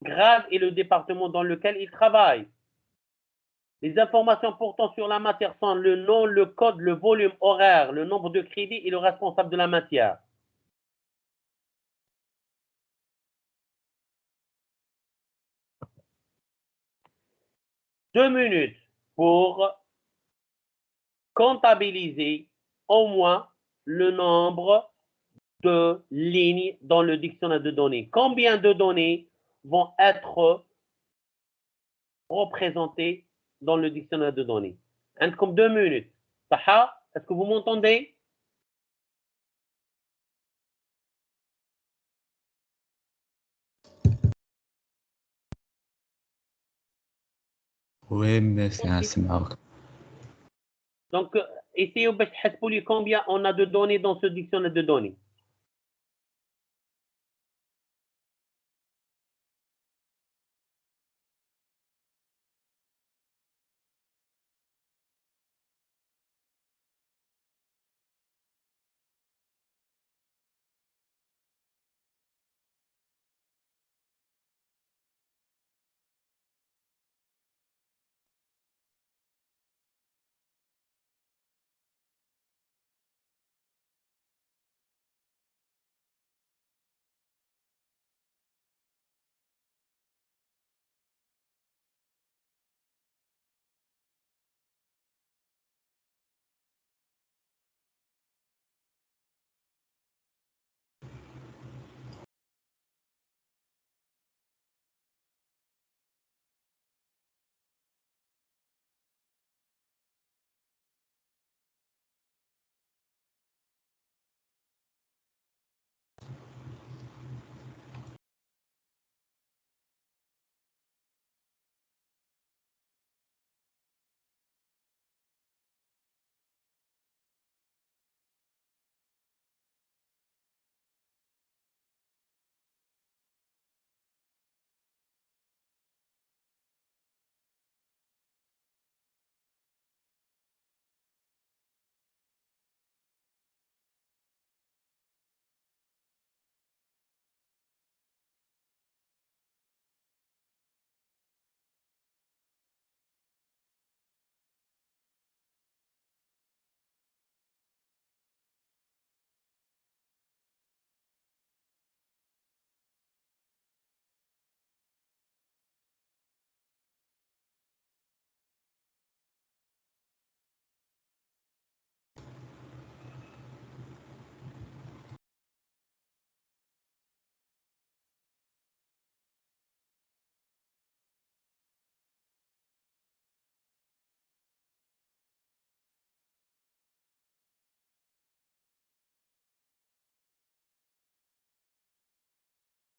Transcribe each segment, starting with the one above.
grade et le département dans lequel il travaille. Les informations portant sur la matière sont le nom, le code, le volume horaire, le nombre de crédits et le responsable de la matière. Deux minutes pour comptabiliser au moins le nombre de lignes dans le dictionnaire de données. Combien de données vont être représentées dans le dictionnaire de données? Comme 2 minutes. Est-ce que vous m'entendez? Oui, mais c'est un smart. Donc, essayez de تحسبوا combien on a de données dans ce dictionnaire de données.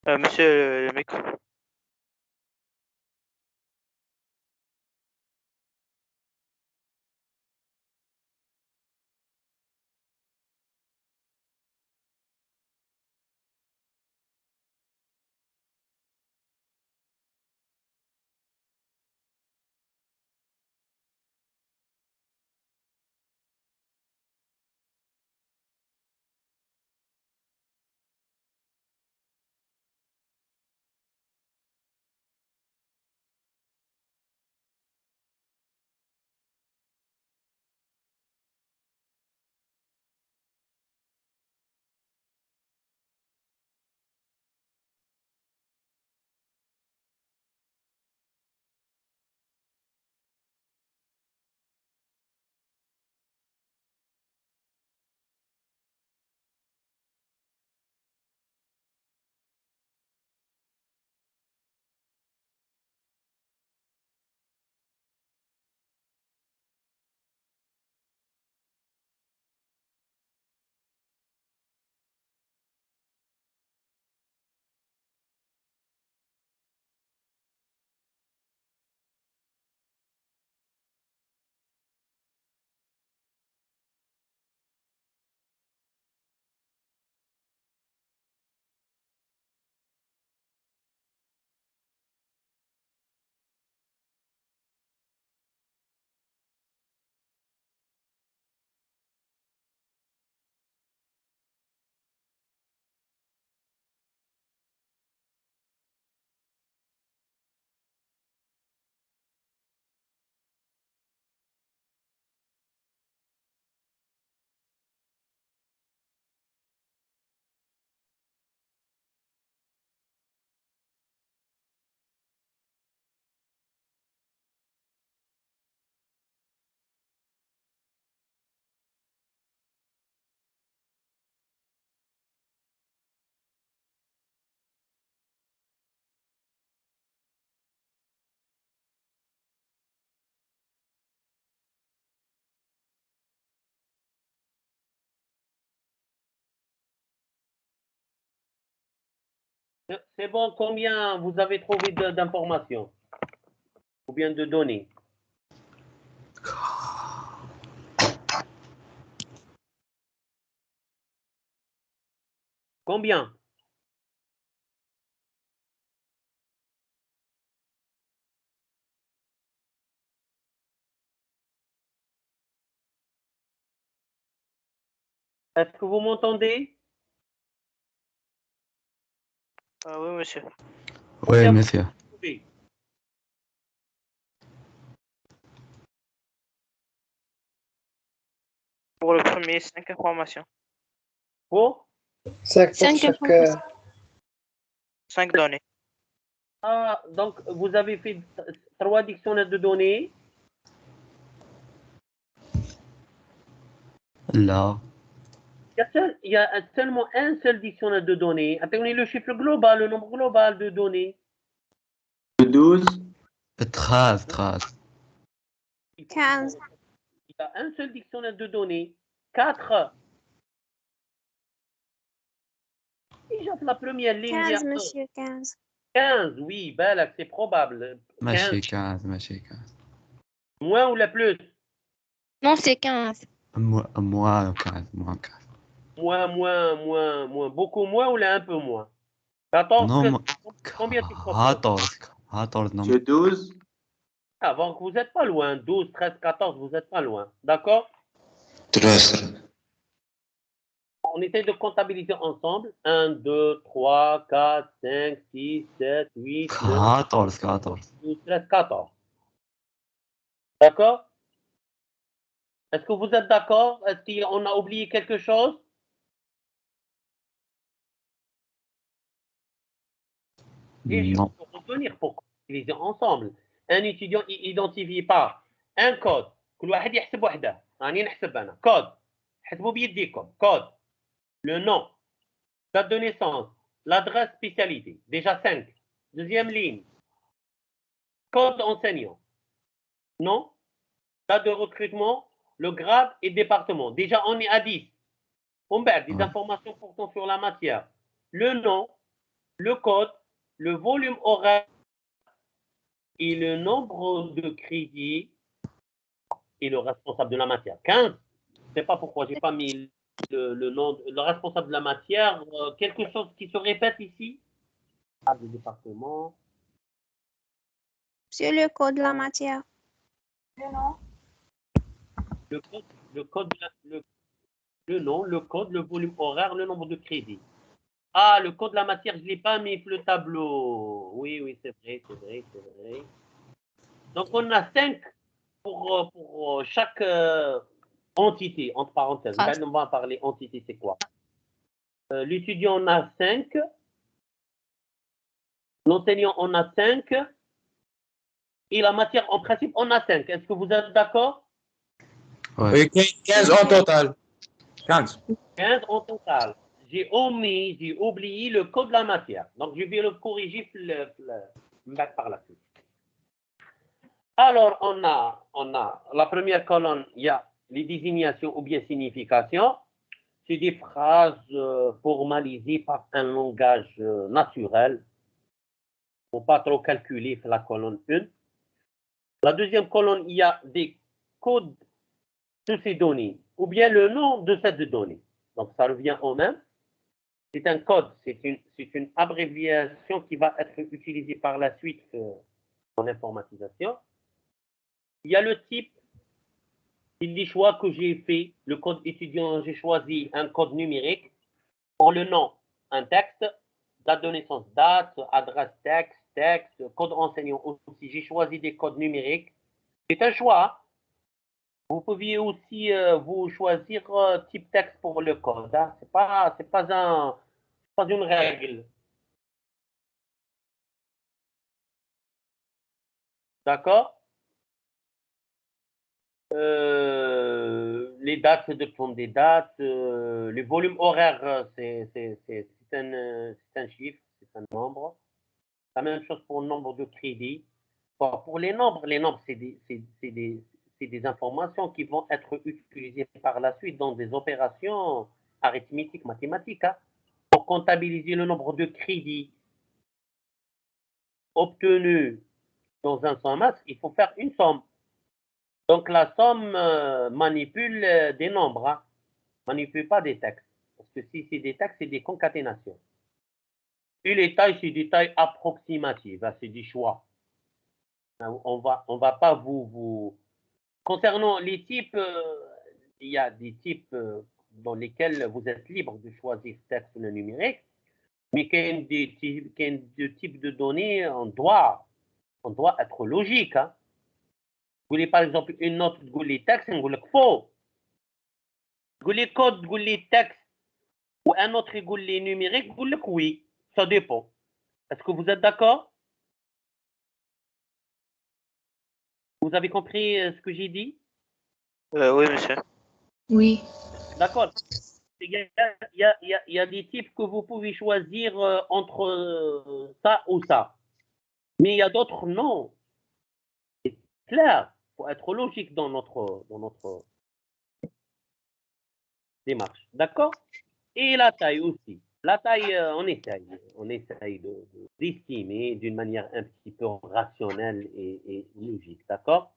Monsieur le micro. C'est bon, combien vous avez trouvé d'informations ou bien de données? Combien? Est-ce que vous m'entendez? Oui, monsieur. Oui, Combien vous monsieur. avez trouvé? Pour le premier, 5 informations. Pour? 5 pour Cinq chaque. informations. 5 données. Ah, donc vous avez fait 3 dictionnaires de données. Là. Il y a seulement un seul dictionnaire de données. Attendez le chiffre global, le nombre global de données. 12. 13 13. 15. Il y a un seul dictionnaire de données. 4. Déjà, la première ligne, il y a 15, monsieur, 15. 15, oui, بالك, c'est probable. ماشي 15. 15 ماشي 15. Moins ou la plus? Non, c'est 15. Moins 15 moins 15. Moins. Beaucoup moins ou là un peu moins? 14, Non, combien tu proposes? 14 non. J'ai 12. Ah, donc vous n'êtes pas loin. 12, 13, 14, vous n'êtes pas loin. D'accord? 13. On essaie de comptabiliser ensemble. 1, 2, 3, 4, 5, 6, 7, 8, 9, 14 12, 13, 14. D'accord? Est-ce que vous êtes d'accord? Est-ce qu'on a oublié quelque chose? Bien sûr, Non. il faut revenir pour utiliser ensemble. Un étudiant identifié par un code. كل واحد يحسب وحده. راني نحسب أنا. Code. حسبوا بيديكم. Code. Le nom. Date de naissance. L'adresse spécialité. Déjà 5. Deuxième ligne. Code enseignant. Nom. Date de recrutement. Le grade et département. Déjà, on est à 10. On perd des Ouais. informations portant sur la matière. Le nom, le code, le volume horaire et le nombre de crédits et le responsable de la matière. 15. Je ne sais pas pourquoi j'ai pas mis le nom, le responsable de la matière. Quelque chose qui se répète ici. Ah, du département. C'est le code de la matière. Le code, le nom, le code, le volume horaire, le nombre de crédits. Ah, le code de la matière, je ne l'ai pas mis sur le tableau. Oui, c'est vrai. Donc, on a 5 pour chaque entité, entre parenthèses. Ah. On va parler entité, c'est quoi? L'étudiant, on a 5. L'enseignant, on a 5. Et la matière, en principe, on a 5. Est-ce que vous êtes d'accord? Ouais. Oui, 15 en total. 15. 15 en total. J'ai oublié le code de la matière. Donc, je vais le corriger par la suite. Alors, on a la première colonne, il y a les désignations ou bien significations. C'est des phrases formalisées par un langage naturel. Il ne faut pas trop calculer la colonne 1. La deuxième colonne, il y a des codes de ces données ou bien le nom de cette donnée. Donc, ça revient au même. C'est un code, c'est une abréviation qui va être utilisée par la suite en informatisation. Il y a le type, les choix que j'ai fait, le code étudiant, j'ai choisi un code numérique. Pour le nom, un texte, date de naissance, date, adresse texte, code enseignant aussi. J'ai choisi des codes numériques. C'est un choix. Vous pouviez aussi vous choisir type texte pour le code. Hein. C'est pas une règle. D'accord? Les dates, c'est de prendre des dates. Les volumes horaires, c'est un chiffre, c'est un nombre. La même chose pour le nombre de crédits. Bon, pour les nombres, c'est des informations qui vont être utilisées par la suite dans des opérations arithmétiques, mathématiques. Hein, pour comptabiliser le nombre de crédits obtenu dans un sommation, il faut faire une somme. Donc la somme manipule des nombres, hein, manipule pas des textes. Parce que si c'est des textes, c'est des concaténations. Et les tailles, c'est des tailles approximatives, hein, c'est du choix. On va pas vous... Concernant les types, il y a des types dans lesquels vous êtes libre de choisir texte ou le numérique, mais qu'il y a des types de données, on doit être logique. Hein. Vous voulez par exemple une note, vous voulez texte, vous voulez faux. Vous voulez code, vous voulez texte, ou un autre, vous voulez numérique, vous voulez oui. Ça dépend. Est-ce que vous êtes d'accord? Vous avez compris ce que j'ai dit? Oui, monsieur. Oui. D'accord. Il y a des types que vous pouvez choisir entre ça ou ça. Mais il y a d'autres non. C'est clair. Il faut être logique dans notre démarche. D'accord? Et la taille aussi. La taille, on essaye d'estimer d'une manière un petit peu rationnelle et logique. D'accord?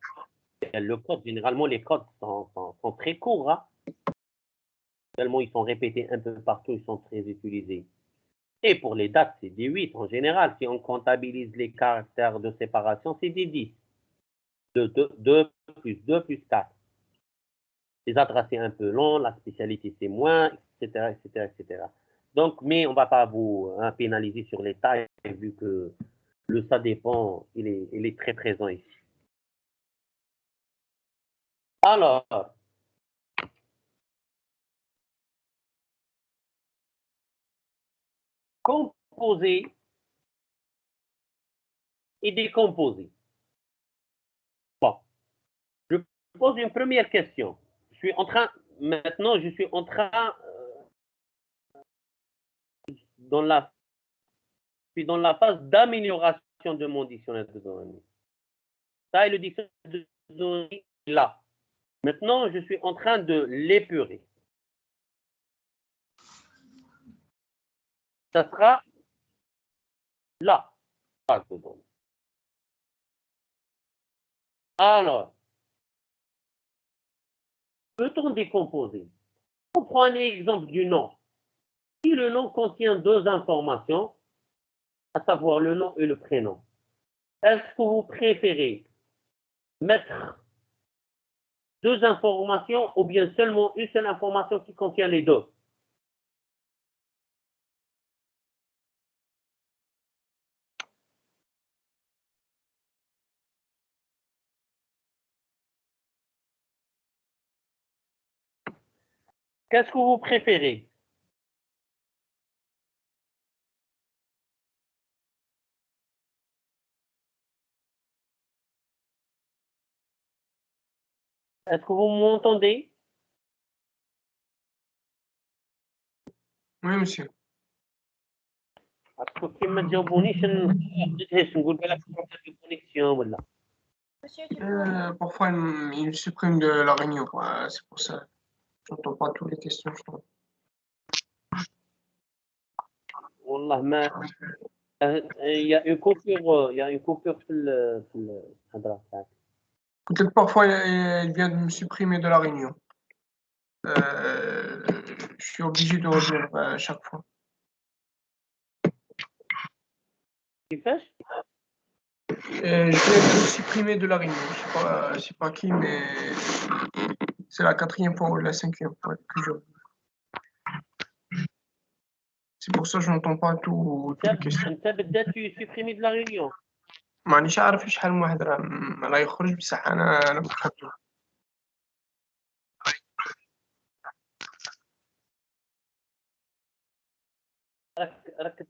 Le code, généralement, les codes sont très courts. Hein? Tellement ils sont répétés un peu partout, ils sont très utilisés. Et pour les dates, c'est des 8 en général. Si on comptabilise les caractères de séparation, c'est des 10. 2 plus 2 plus 4. Les adresses, c'est un peu long, la spécialité, c'est moins, etc., etc., etc. Donc, mais on ne va pas vous pénaliser sur les tailles, vu que le ça dépend, il est très présent ici. Alors, composer et décomposer. Bon, je pose une première question. Maintenant, je suis en train, dans la phase d'amélioration de mon dictionnaire de données. Ça est le dictionnaire de données là. Maintenant, je suis en train de l'épurer. Ça sera là, base de données. Alors, peut-on décomposer? On prend un exemple du nom. Si le nom contient 2 informations, à savoir le nom et le prénom, est-ce que vous préférez mettre 2 informations ou bien seulement une seule information qui contient les 2? Qu'est-ce que vous préférez? Est-ce que vous m'entendez? Oui, monsieur. Parce que كيما تجاوبونيش نقول بالك connexion ولا. Parfois, il supprime de la réunion. C'est pour ça. Je n'entends pas toutes les questions. والله ما il y a une coupure في الهضره تاعك. Peut-être parfois, il vient de me supprimer de la réunion. Je suis obligé de revenir à chaque fois. كيفاش؟ Je viens de me supprimer de la réunion. Je sais pas qui, mais c'est la 4e fois ou la 5e fois que je. C'est pour ça que je n'entends pas toutes les questions. انت بدات supprimer de la réunion. مانيش عارف شحال من واحد راه يخرج بصح انا ما فهمتوش. راك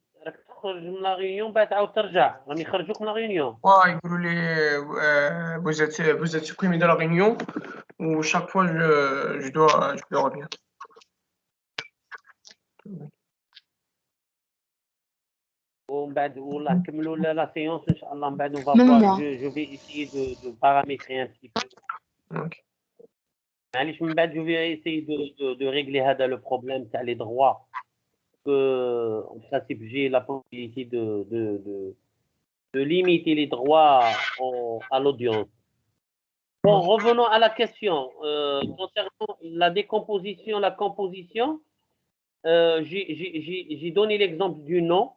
تخرج من لا réunion بعد تعاود ترجع راهم يخرجوك من لا réunion. يقولوا لي vous êtes supprimé de la réunion ou chaque fois je dois revenir. ومن بعد والله نكملوا لا séance ان شاء الله من بعد on va voir je vais essayer de paramétrer un petit peu. Okay. معليش من بعد je vais essayer de régler هذا le problème تاع les droits que en principe j'ai la possibilité de de limiter les droits à l'audience. Bon, revenons à la question. Concernant la décomposition, la composition, j'ai donné l'exemple du nom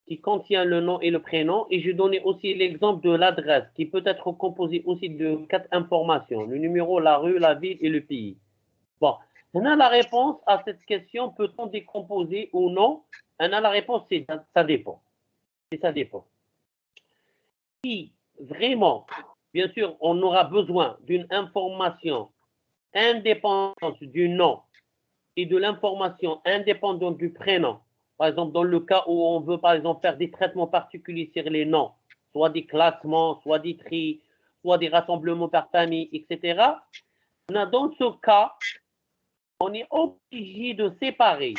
qui contient le nom et le prénom, et j'ai donné aussi l'exemple de l'adresse qui peut être composée aussi de 4 informations, le numéro, la rue, la ville et le pays. Bon, on a la réponse à cette question, peut-on décomposer ou non? On a la réponse, c'est ça dépend. Ça dépend. Si vraiment, bien sûr, on aura besoin d'une information indépendante du nom et de l'information indépendante du prénom, par exemple, dans le cas où on veut, par exemple, faire des traitements particuliers sur les noms, soit des classements, soit des tris, soit des rassemblements par famille, etc. Dans ce cas, on est obligé de séparer,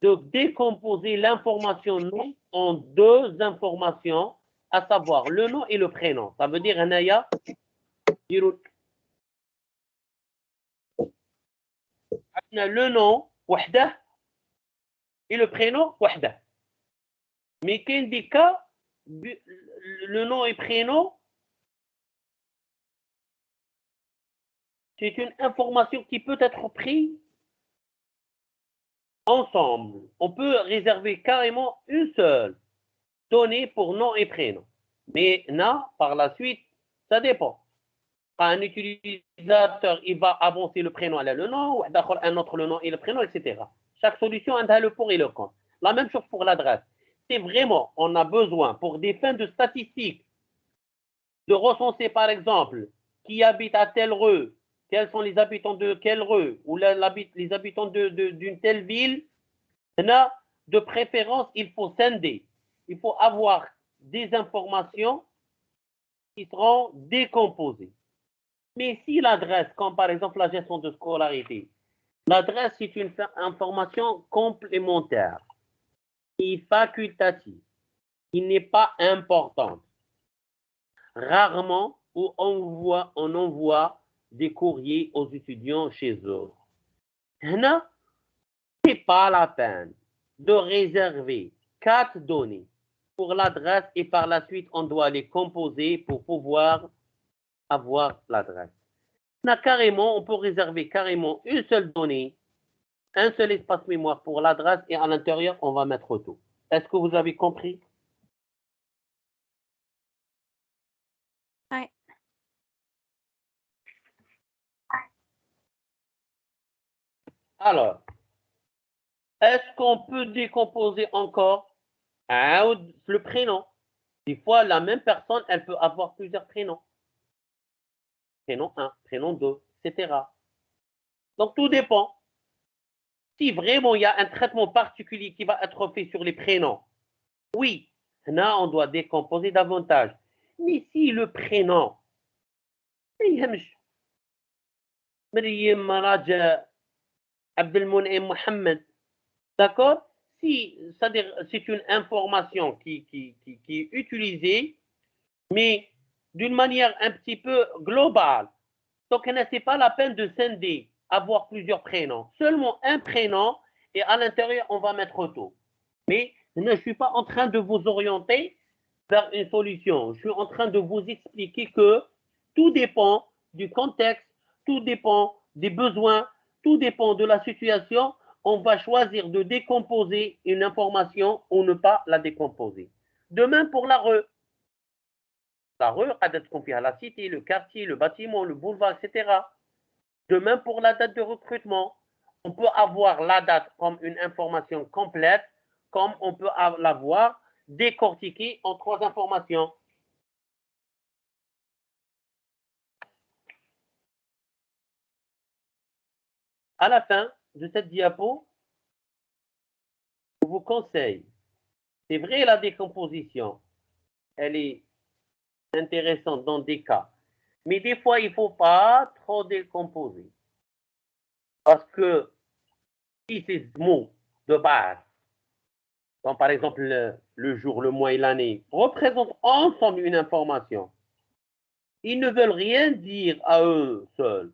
de décomposer l'information nom en 2 informations, à savoir le nom et le prénom. Ça veut dire, Anaya, le nom, وحده, et le prénom, وحده. Mais qu'il y a des cas, le nom et prénom, c'est une information qui peut être prise ensemble. On peut réserver carrément une seule donnée pour nom et prénom. Mais là, par la suite, ça dépend. Un utilisateur, il va avancer le prénom à le nom, un autre le nom et le prénom, etc. Chaque solution a le pour et le contre. La même chose pour l'adresse. C'est vraiment, on a besoin pour des fins de statistiques, de recenser par exemple qui habite à telle rue, quels sont les habitants de quelle rue, ou les habitants d'une telle ville. Là, de préférence, il faut scinder. Il faut avoir des informations qui seront décomposées. Mais si l'adresse, comme par exemple la gestion de scolarité, l'adresse c'est une information complémentaire et facultative, qui n'est pas importante. Rarement, où on envoie des courriers aux étudiants chez eux. Là, ce n'est pas la peine de réserver 4 données pour l'adresse et par la suite, on doit les composer pour pouvoir avoir l'adresse. Carrément, on peut réserver carrément une seule donnée, un seul espace mémoire pour l'adresse et à l'intérieur, on va mettre tout. Est-ce que vous avez compris? Oui. Alors, est-ce qu'on peut décomposer encore le prénom? Des fois, la même personne, elle peut avoir plusieurs prénoms. Prénom 1, prénom 2, etc. Donc, tout dépend. Si vraiment il y a un traitement particulier qui va être fait sur les prénoms, oui, là, on doit décomposer davantage. Mais si le prénom, Maryam, Raja, Abdelmonem, Mohamed, d'accord? Si, c'est-à-dire, c'est une information qui est utilisée, mais d'une manière un petit peu globale. Donc, ce n'est pas la peine de scinder, avoir plusieurs prénoms. Seulement un prénom et à l'intérieur, on va mettre tout. Mais je ne suis pas en train de vous orienter vers une solution. Je suis en train de vous expliquer que tout dépend du contexte, tout dépend des besoins, tout dépend de la situation. On va choisir de décomposer une information ou ne pas la décomposer. De même pour la rue. La rue, la cité, le quartier, le bâtiment, le boulevard, etc. De même pour la date de recrutement. On peut avoir la date comme une information complète, comme on peut l'avoir décortiquée en 3 informations. À la fin de cette diapo, je vous conseille, c'est vrai la décomposition, elle est intéressante dans des cas, mais des fois il ne faut pas trop décomposer. Parce que si ces mots de base, comme par exemple le jour, le mois et l'année, représentent ensemble une information, ils ne veulent rien dire à eux seuls.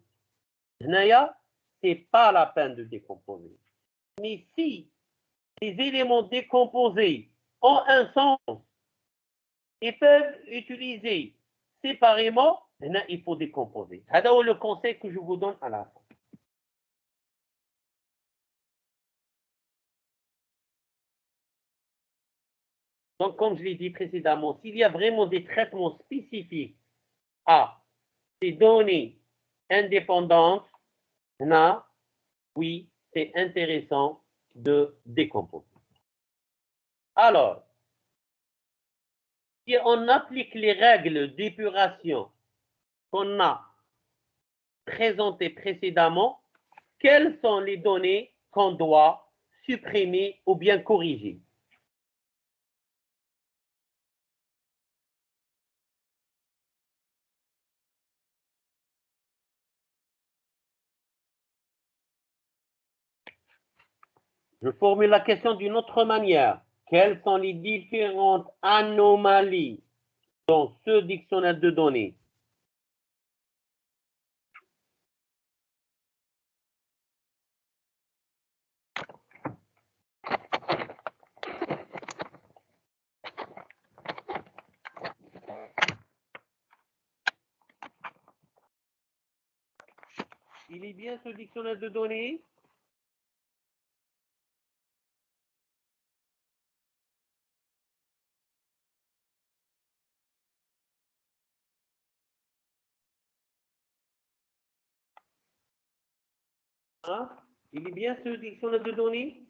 Naya, ce n'est pas la peine de décomposer. Mais si les éléments décomposés ont un sens Ils peuvent utiliser séparément. Là, il faut décomposer. C'est le conseil que je vous donne à la fin. Donc, comme je l'ai dit précédemment, s'il y a vraiment des traitements spécifiques à ces données indépendantes, là, oui, c'est intéressant de décomposer. Alors, si on applique les règles d'épuration qu'on a présentées précédemment, quelles sont les données qu'on doit supprimer ou bien corriger? Je formule la question d'une autre manière. Quelles sont les différentes anomalies dans ce dictionnaire de données? Il est bien ce dictionnaire de données? Hein? Il est bien ce dictionnaire de données?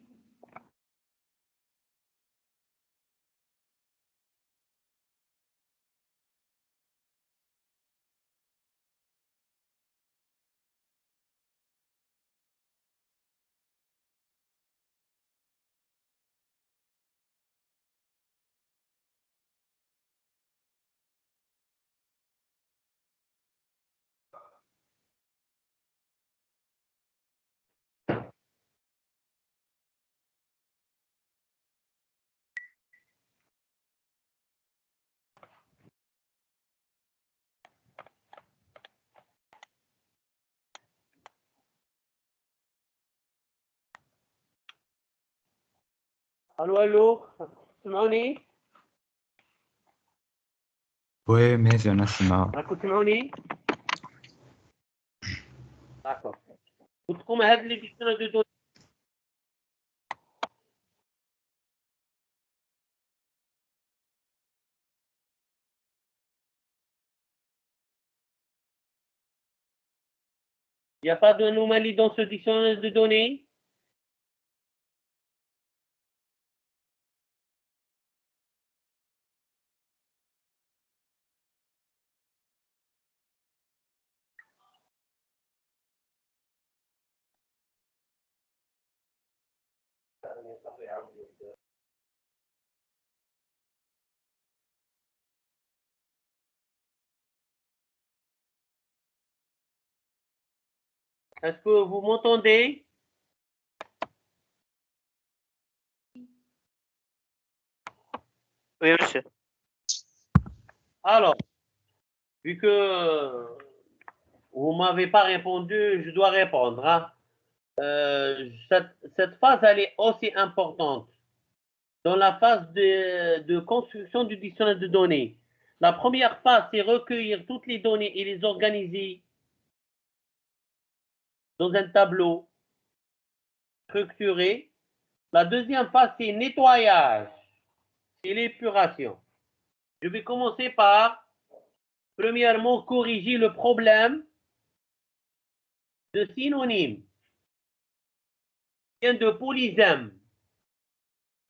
Allô, allô? تسمعوني؟ Oui, mais il y en a qui marrent. راكم تسمعوني؟ D'accord. وتقوم هذا اللي dictionnaire de données. Il n'y a pas d'anomalie dans ce dictionnaire de données? Est-ce que vous m'entendez? Oui, monsieur. Alors, vu que vous ne m'avez pas répondu, je dois répondre. Hein. Cette phase, elle est aussi importante. Dans la phase de construction du dictionnaire de données, la première phase, c'est recueillir toutes les données et les organiser dans un tableau structuré. La deuxième phase, c'est nettoyage et l'épuration. Je vais commencer par, premièrement, corriger le problème de synonymes, bien de polysème.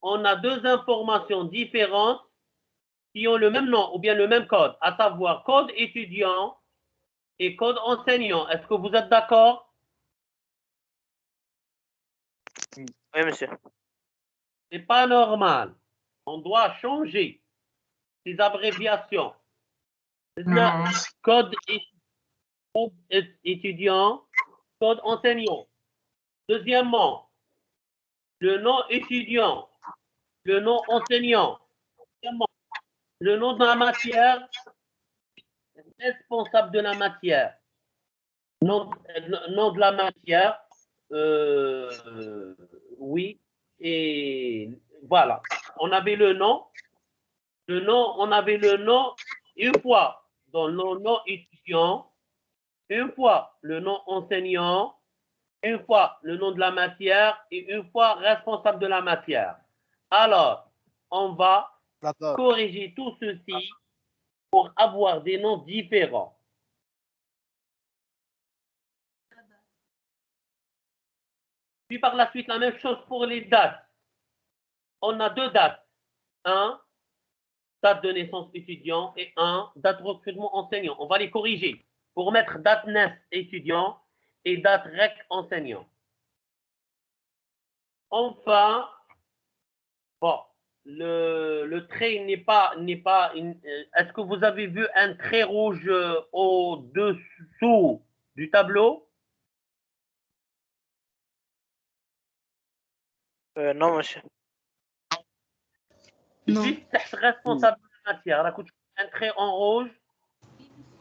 On a deux informations différentes qui ont le même nom ou bien le même code, à savoir code étudiant et code enseignant. Est-ce que vous êtes d'accord? Oui, monsieur. C'est pas normal. On doit changer ces abréviations. Non, Code étudiant, code enseignant. Deuxièmement, le nom étudiant, le nom enseignant. Deuxièmement, le nom de la matière, responsable de la matière. Nom de la matière, oui. Et voilà. On avait le nom Le nom, on avait le nom une fois dans le nom étudiant, une fois le nom enseignant, une fois le nom de la matière et une fois responsable de la matière. Alors, on va corriger tout ceci pour avoir des noms différents. Puis par la suite, la même chose pour les dates. On a deux dates. Un, date de naissance étudiant et un, date de recrutement enseignant. On va les corriger pour mettre date naissance étudiant et date rec enseignant. Enfin, bon, le trait n'est pas est-ce que vous avez vu un trait rouge au-dessous du tableau? Non, monsieur. Non. Juste responsable de la matière. Là, un trait en rouge.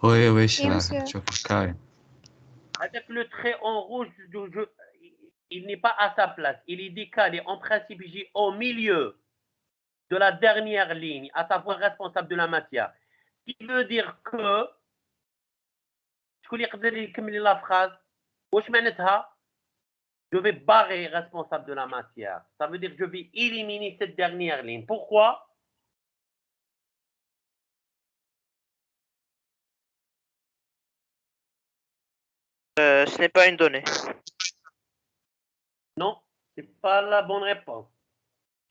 Oui, oui, Oui, monsieur. je suis carré. Avec le trait en rouge, il n'est pas à sa place. Il est décalé. En principe, j'ai au milieu de la dernière ligne, à savoir responsable de la matière. Ce qui veut dire que, la phrase, je vais barrer responsable de la matière. Ça veut dire que je vais éliminer cette dernière ligne. Pourquoi? Ce n'est pas une donnée. Non, ce n'est pas la bonne réponse.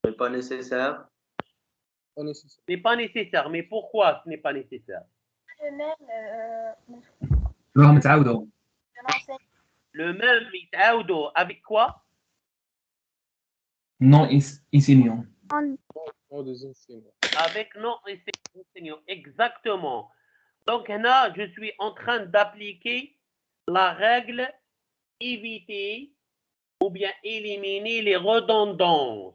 Ce n'est pas nécessaire. Ce n'est pas nécessaire. Mais pourquoi ce n'est pas nécessaire? Le même يتعاودوا avec quoi? Non enseignant. Avec non enseignant. Exactement. Donc là, je suis en train d'appliquer la règle éviter ou bien éliminer les redondances.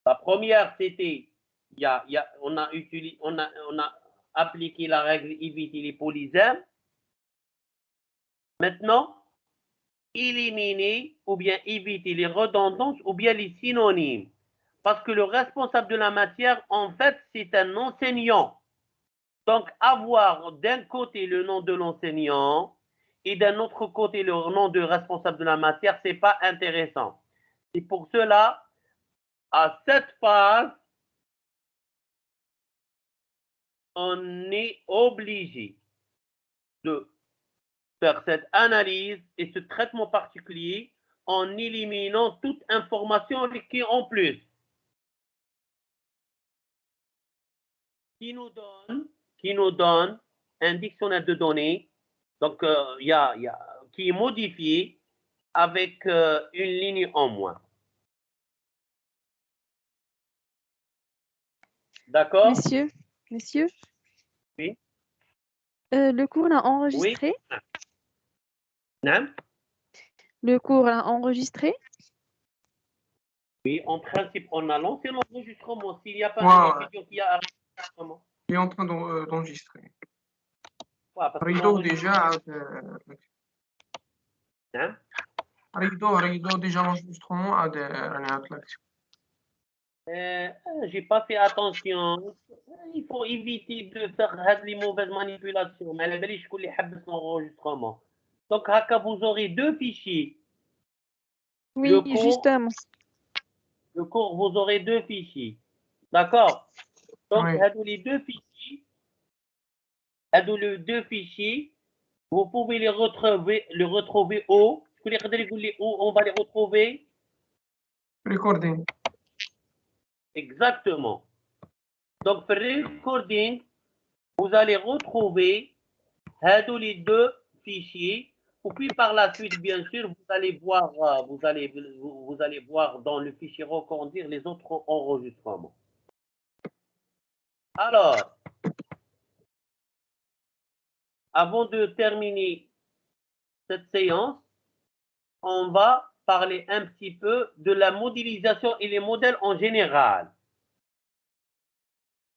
La première, c'était, on a appliqué la règle éviter les polysèmes. Maintenant, éliminer ou bien éviter les redondances ou bien les synonymes. Parce que le responsable de la matière, en fait, c'est un enseignant. Donc, avoir d'un côté le nom de l'enseignant et d'un autre côté le nom de responsable de la matière, ce n'est pas intéressant. C'est pour cela, à cette phase, on est obligé de faire cette analyse et ce traitement particulier en éliminant toute information qui est en plus. Qui nous donne un dictionnaire de données donc, qui est modifié avec une ligne en moins. D'accord? Monsieur, Oui. Le cours l'a enregistré? Oui. Non? Le cours l'a enregistré? Oui, en principe, on a lancé l'enregistrement. S'il n'y a pas Ouais. un étudiant qui a arrêté l'enregistrement. Il est en train d'enregistrer. Ouais, parce que Rideau déjà. Hein? Rideau déjà l'enregistrement a des J'ai pas fait attention. Il faut éviter de faire les mauvaises manipulations. Mais la je connais l'enregistrement. Donc, vous aurez deux fichiers. Oui, justement. Le cours, vous aurez deux fichiers. D'accord? Donc, Oui. les deux fichiers, vous pouvez les retrouver où? Où on va les retrouver? Recording. Exactement. Donc, pour le recording, vous allez retrouver les deux fichiers. Et puis par la suite, bien sûr, vous allez voir dans le fichier recording les autres enregistrements. Alors, avant de terminer cette séance, on va parler un petit peu de la modélisation et les modèles en général.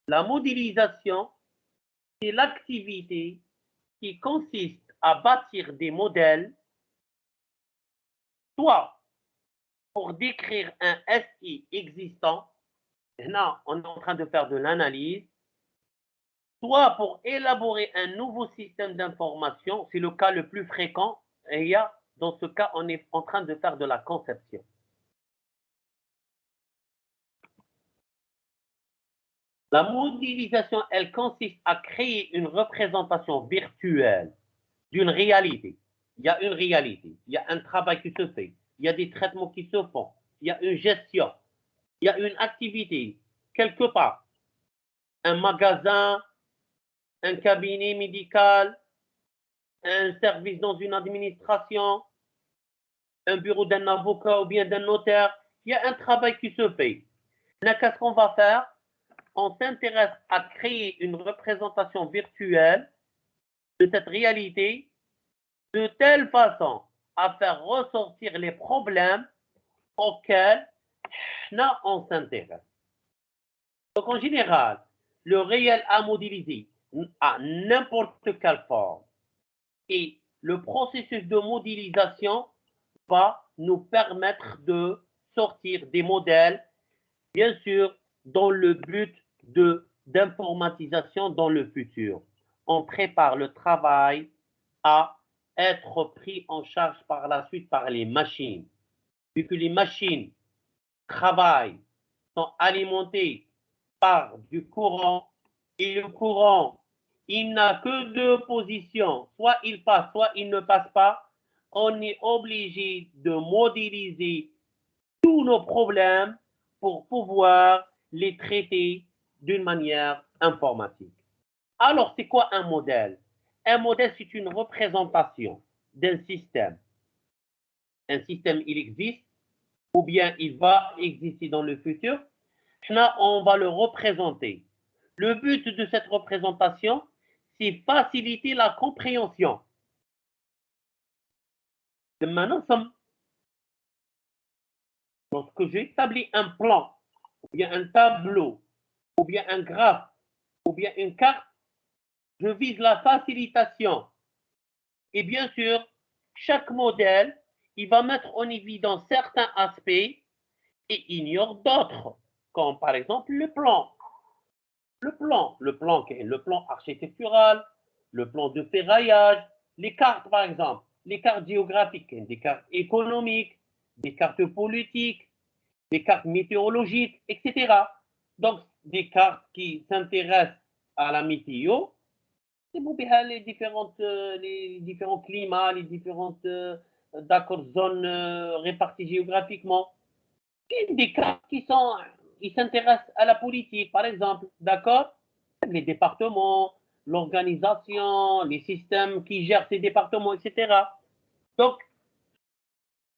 La modélisation, c'est l'activité qui consiste à bâtir des modèles, soit pour décrire un SI existant, Là, on est en train de faire de l'analyse, soit pour élaborer un nouveau système d'information, c'est le cas le plus fréquent, et il y a, dans ce cas, on est en train de faire de la conception. La modélisation, elle consiste à créer une représentation virtuelle d'une réalité. Il y a une réalité, il y a un travail qui se fait, il y a des traitements qui se font, il y a une gestion, il y a une activité, quelque part, un magasin, un cabinet médical, un service dans une administration, un bureau d'un avocat ou bien d'un notaire, il y a un travail qui se fait. Là, qu'est-ce qu'on va faire? On s'intéresse à créer une représentation virtuelle de cette réalité de telle façon à faire ressortir les problèmes auxquels là, on s'intéresse. Donc, en général, le réel à modéliser à n'importe quelle forme et le processus de modélisation va nous permettre de sortir des modèles, bien sûr, dans le but d'informatisation dans le futur. On prépare le travail à être pris en charge par la suite par les machines. Vu que les machines travaillent, sont alimentées par du courant, et le courant, il n'a que deux positions, soit il passe, soit il ne passe pas, on est obligé de modéliser tous nos problèmes pour pouvoir les traiter d'une manière informatique. Alors, c'est quoi un modèle? Un modèle, c'est une représentation d'un système. Un système, il existe, ou bien il va exister dans le futur. Là, on va le représenter. Le but de cette représentation, c'est faciliter la compréhension. Maintenant, lorsque j'établis un plan, ou bien un tableau, ou bien un graphe, ou bien une carte, je vise la facilitation. Et bien sûr, chaque modèle, il va mettre en évidence certains aspects et ignore d'autres, comme par exemple le plan. Le plan architectural, le plan de ferraillage, les cartes par exemple, les cartes géographiques, des cartes économiques, des cartes politiques, des cartes météorologiques, etc. Donc, des cartes qui s'intéressent à la météo, les différents climats, les différentes zones réparties géographiquement. Et des cartes ils s'intéressent à la politique, par exemple, d'accord? Les départements, l'organisation, les systèmes qui gèrent ces départements, etc. Donc,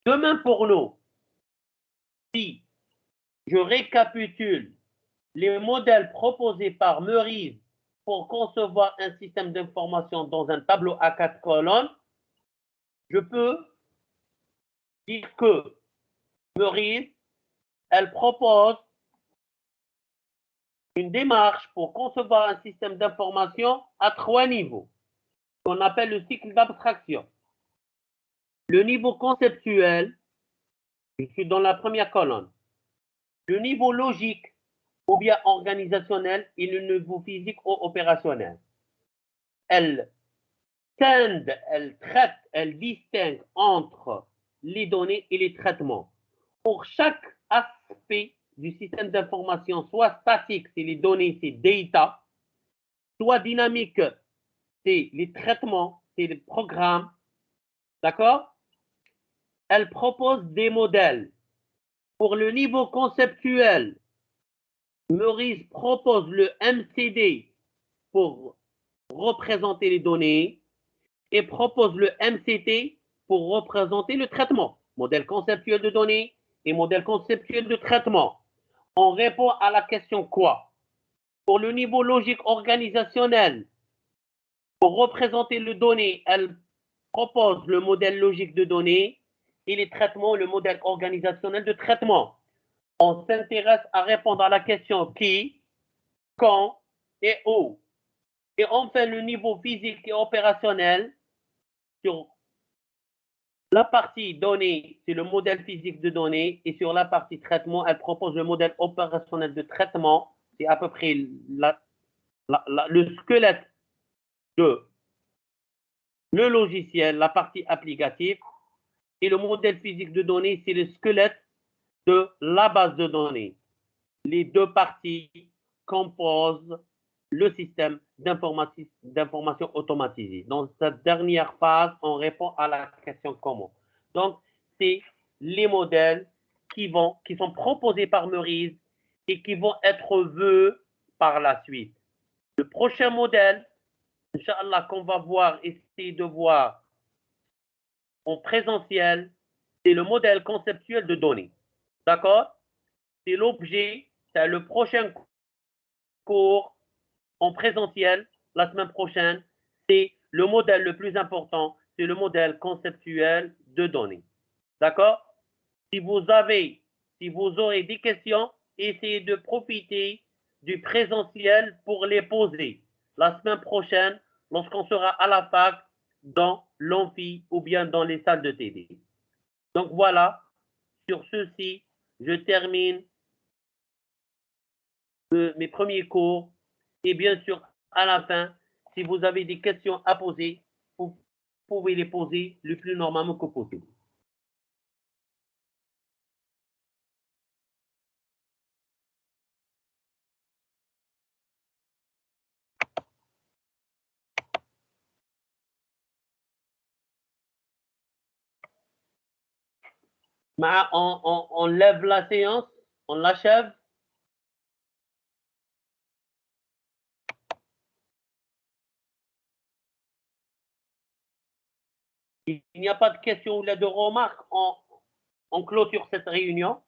demain pour nous, si je récapitule les modèles proposés par Meurice pour concevoir un système d'information dans un tableau à 4 colonnes, je peux dire que Meurice, elle propose une démarche pour concevoir un système d'information à 3 niveaux, qu'on appelle le cycle d'abstraction. Le niveau conceptuel, je suis dans la première colonne. Le niveau logique ou bien organisationnel et le niveau physique ou opérationnel. Elle traite, elle distingue entre les données et les traitements. Pour chaque aspect du système d'information, soit statique, c'est les données, c'est data, soit dynamique, c'est les traitements, c'est les programmes, d'accord? Elle propose des modèles. Pour le niveau conceptuel, Meurice propose le MCD pour représenter les données et propose le MCT pour représenter le traitement. Modèle conceptuel de données et modèle conceptuel de traitement. On répond à la question quoi? Pour le niveau logique organisationnel, pour représenter les données, elle propose le modèle logique de données et les traitements, le modèle organisationnel de traitement. On s'intéresse à répondre à la question qui, quand et où. Et enfin, le niveau physique et opérationnel sur La partie données, c'est le modèle physique de données. Et sur la partie traitement, elle propose le modèle opérationnel de traitement. C'est à peu près le squelette de le logiciel, la partie applicative. Et le modèle physique de données, c'est le squelette de la base de données. Les deux parties composent le système d'information automatisée. Dans cette dernière phase, on répond à la question comment. Donc, c'est les modèles qui sont proposés par Meurize et qui vont être vus par la suite. Le prochain modèle, Inch'Allah, qu'on va essayer de voir en présentiel, c'est le modèle conceptuel de données. D'accord? C'est l'objet, c'est le prochain cours en présentiel la semaine prochaine. C'est le modèle le plus important, c'est le modèle conceptuel de données. D'accord? Si vous aurez des questions, essayez de profiter du présentiel pour les poser la semaine prochaine lorsqu'on sera à la fac, dans l'amphi ou bien dans les salles de TD. Donc voilà, sur ceci, je termine mes premiers cours. Et bien sûr, à la fin, si vous avez des questions à poser, vous pouvez les poser le plus normalement que possible. On lève la séance, on l'achève. Il n'y a pas de questions ou de remarques. On clôture cette réunion.